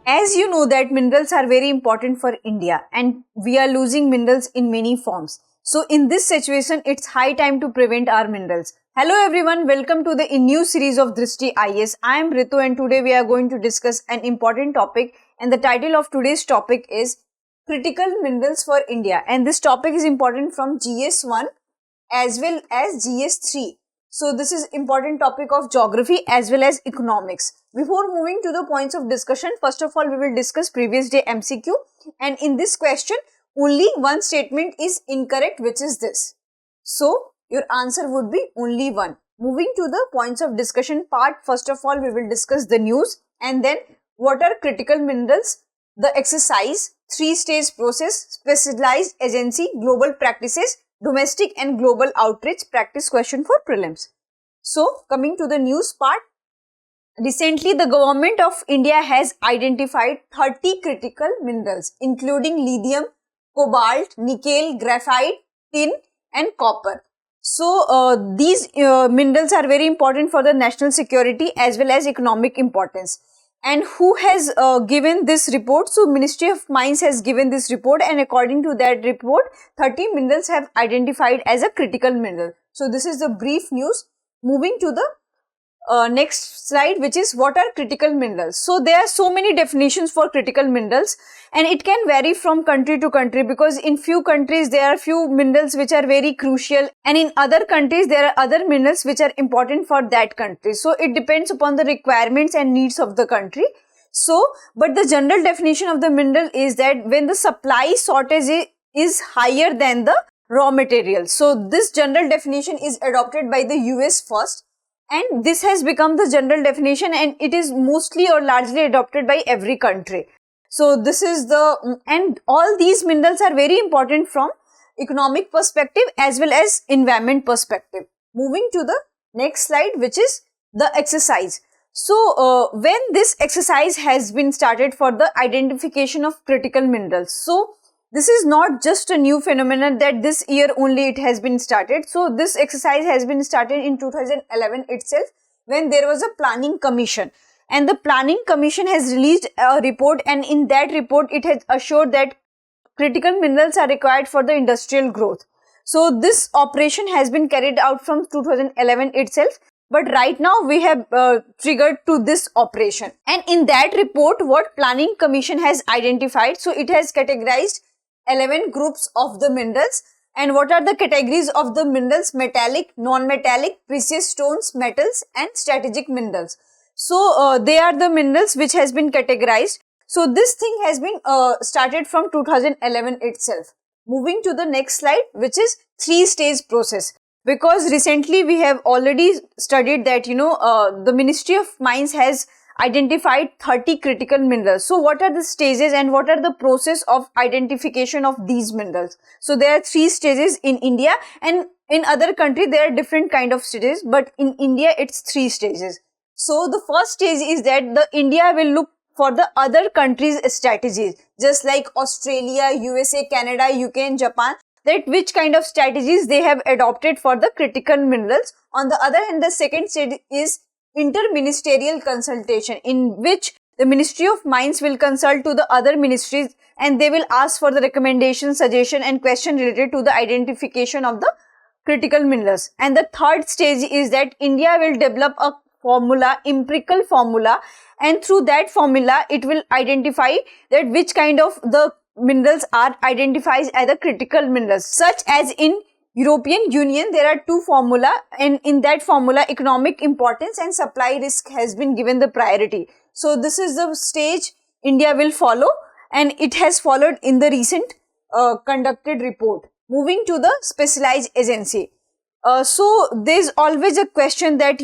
As you know that minerals are very important for India and we are losing minerals in many forms. So in this situation, it's high time to prevent our minerals. Hello everyone, welcome to the new series of Drishti IS. I am Ritu and today we are going to discuss an important topic, and the title of today's topic is Critical Minerals for India, and this topic is important from GS1 as well as GS3. So this is important topic of geography as well as economics. Before moving to the points of discussion, first of all we will discuss previous day MCQ, and in this question only one statement is incorrect, which is this. So your answer would be only one. Moving to the points of discussion part, first of all we will discuss the news and then what are critical minerals, the exercise, three-stage process, specialized agency, global practices, domestic and global outreach, practice question for prelims. So coming to the news part, recently the government of India has identified 30 critical minerals including lithium, cobalt, nickel, graphite, tin and copper. So these minerals are very important for the national security as well as economic importance. And who has given this report? So Ministry of Mines has given this report, and according to that report 30 minerals have identified as a critical mineral. So this is the brief news. Moving to the next slide, which is what are critical minerals. So there are so many definitions for critical minerals and it can vary from country to country, because in few countries there are few minerals which are very crucial and in other countries there are other minerals which are important for that country. So it depends upon the requirements and needs of the country. So but the general definition of the mineral is that when the supply shortage is higher than the raw material. So this general definition is adopted by the US first, and this has become the general definition and it is mostly or largely adopted by every country. So this is the, and all these minerals are very important from economic perspective as well as environment perspective. Moving to the next slide, which is the exercise. So when this exercise has been started for the identification of critical minerals, so this is not just a new phenomenon that this year only it has been started. So this exercise has been started in 2011 itself, when there was a planning commission, and the planning commission has released a report, and in that report it has assured that critical minerals are required for the industrial growth. So this operation has been carried out from 2011 itself, but right now we have triggered to this operation. And in that report what planning commission has identified, so it has categorized 11 groups of the minerals. And what are the categories of the minerals? Metallic, non-metallic, precious stones, metals and strategic minerals. So they are the minerals which has been categorized. So this thing has been started from 2011 itself. Moving to the next slide, which is three-stage process. Because recently we have already studied that the Ministry of Mines has identified 30 critical minerals. So what are the stages and what are the process of identification of these minerals? So there are three stages in India, and in other country there are different kind of stages, but in India it's three stages. So the first stage is that the India will look for the other countries' strategies, just like Australia, USA, Canada, UK and Japan, that which kind of strategies they have adopted for the critical minerals. On the other hand, the second stage is interministerial consultation, in which the Ministry of Mines will consult to the other ministries and they will ask for the recommendation, suggestion and question related to the identification of the critical minerals. And the third stage is that India will develop a formula, empirical formula, and through that formula it will identify that which kind of the minerals are identified as the critical minerals. Such as in European Union there are two formula, and in that formula economic importance and supply risk has been given the priority. So this is the stage India will follow, and it has followed in the recent conducted report. Moving to the specialized agency. So there is always a question that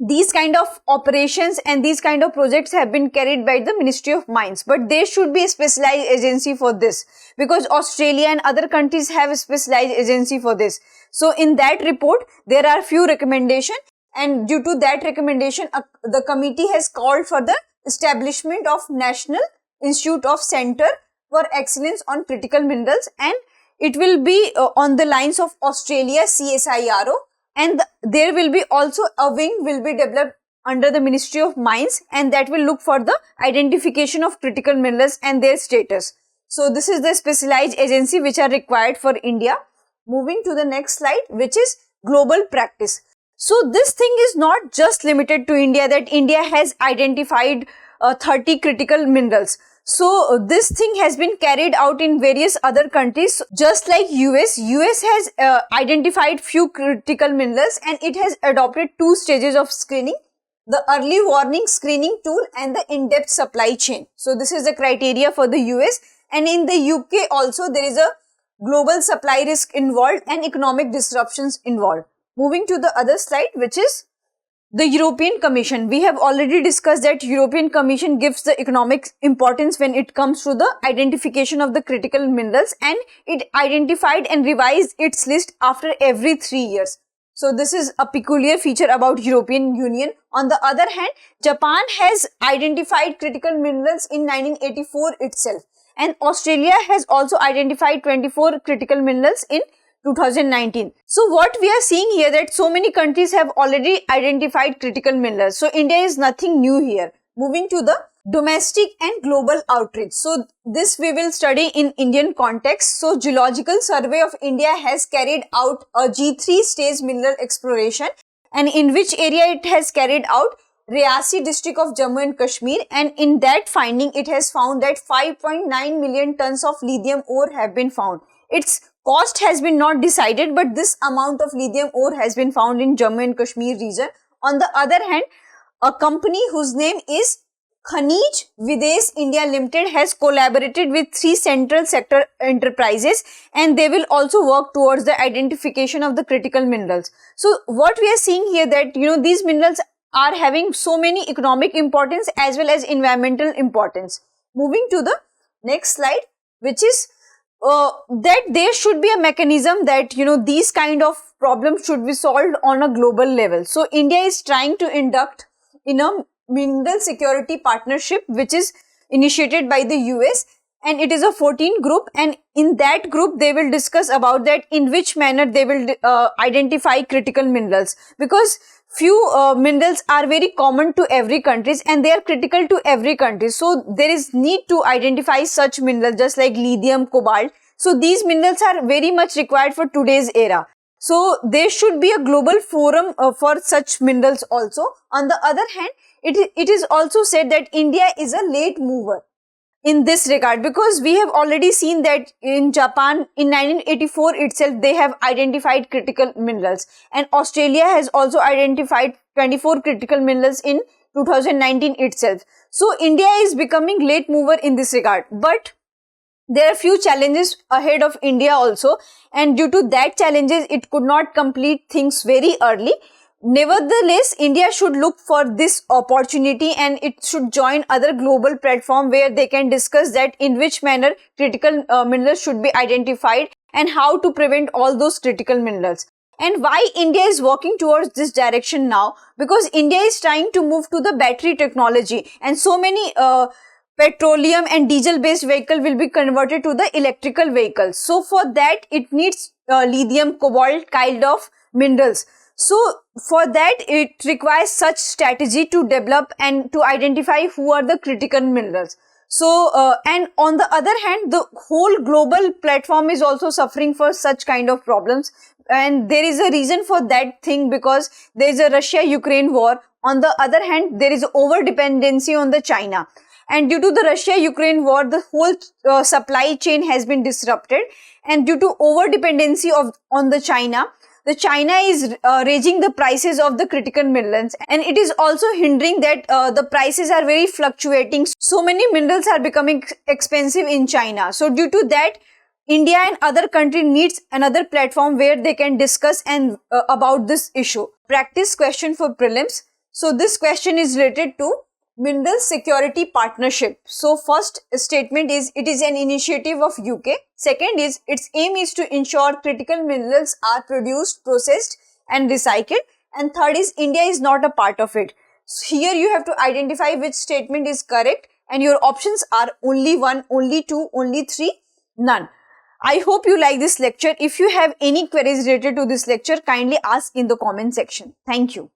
these kind of operations and these kind of projects have been carried by the Ministry of Mines, but there should be a specialized agency for this, because Australia and other countries have a specialized agency for this. So in that report there are few recommendations, and due to that recommendation the committee has called for the establishment of National Institute of Center for Excellence on Critical Minerals, and it will be on the lines of Australia CSIRO, and there will be also a wing will be developed under the Ministry of Mines, and that will look for the identification of critical minerals and their status. So this is the specialized agency which are required for India. Moving to the next slide, which is global practice. So this thing is not just limited to India, that India has identified 30 critical minerals. So this thing has been carried out in various other countries, just like US has identified few critical minerals, and it has adopted 2 stages of screening: the early warning screening tool and the in-depth supply chain. So this is the criteria for the US, and in the UK also there is a global supply risk involved and economic disruptions involved. Moving to the other slide, which is the European Commission. We have already discussed that European Commission gives the economic importance when it comes to the identification of the critical minerals, and it identified and revised its list after every 3 years. So this is a peculiar feature about European Union. On the other hand, Japan has identified critical minerals in 1984 itself, and Australia has also identified 24 critical minerals in 2019. So what we are seeing here, that so many countries have already identified critical minerals. So India is nothing new here. Moving to the domestic and global outreach. So this we will study in Indian context. So Geological Survey of India has carried out a G3 stage mineral exploration, and in which area it has carried out? Reasi district of Jammu and Kashmir, and in that finding it has found that 5.9 million tons of lithium ore have been found. Its cost has been not decided, but this amount of lithium ore has been found in Jammu and Kashmir region. On the other hand, a company whose name is Khanij Videsh India Limited has collaborated with 3 central sector enterprises, and they will also work towards the identification of the critical minerals. So what we are seeing here, that these minerals are having so many economic importance as well as environmental importance. Moving to the next slide, which is that there should be a mechanism that these kind of problems should be solved on a global level. So India is trying to induct in a mineral security partnership which is initiated by the US, and it is a 14 group, and in that group they will discuss about that in which manner they will identify critical minerals, because few minerals are very common to every country and they are critical to every country. So there is need to identify such minerals just like lithium, cobalt. So these minerals are very much required for today's era. So there should be a global forum for such minerals also. On the other hand, it is also said that India is a late mover in this regard, because we have already seen that in Japan in 1984 itself they have identified critical minerals, and Australia has also identified 24 critical minerals in 2019 itself. So India is becoming late mover in this regard, but there are few challenges ahead of India also, and due to that challenges it could not complete things very early. Nevertheless, India should look for this opportunity and it should join other global platform where they can discuss that in which manner critical minerals should be identified and how to prevent all those critical minerals. And why India is working towards this direction now? Because India is trying to move to the battery technology, and so many petroleum and diesel based vehicle will be converted to the electrical vehicles. So for that it needs lithium, cobalt kind of minerals. So for that it requires such strategy to develop and to identify who are the critical minerals. So and on the other hand, the whole global platform is also suffering for such kind of problems, and there is a reason for that thing, because there is a Russia-Ukraine war. On the other hand, there is over dependency on the China, and due to the Russia-Ukraine war the whole supply chain has been disrupted, and due to over dependency on the China is raising the prices of the critical minerals, and it is also hindering that the prices are very fluctuating. So many minerals are becoming expensive in China. So due to that, India and other country needs another platform where they can discuss and about this issue. Practice question for prelims. So this question is related to Mineral Security Partnership. So first statement is it is an initiative of UK. Second is its aim is to ensure critical minerals are produced, processed and recycled. And third is India is not a part of it. So here you have to identify which statement is correct, and your options are only 1, only 2, only 3, none. I hope you like this lecture. If you have any queries related to this lecture, kindly ask in the comment section. Thank you.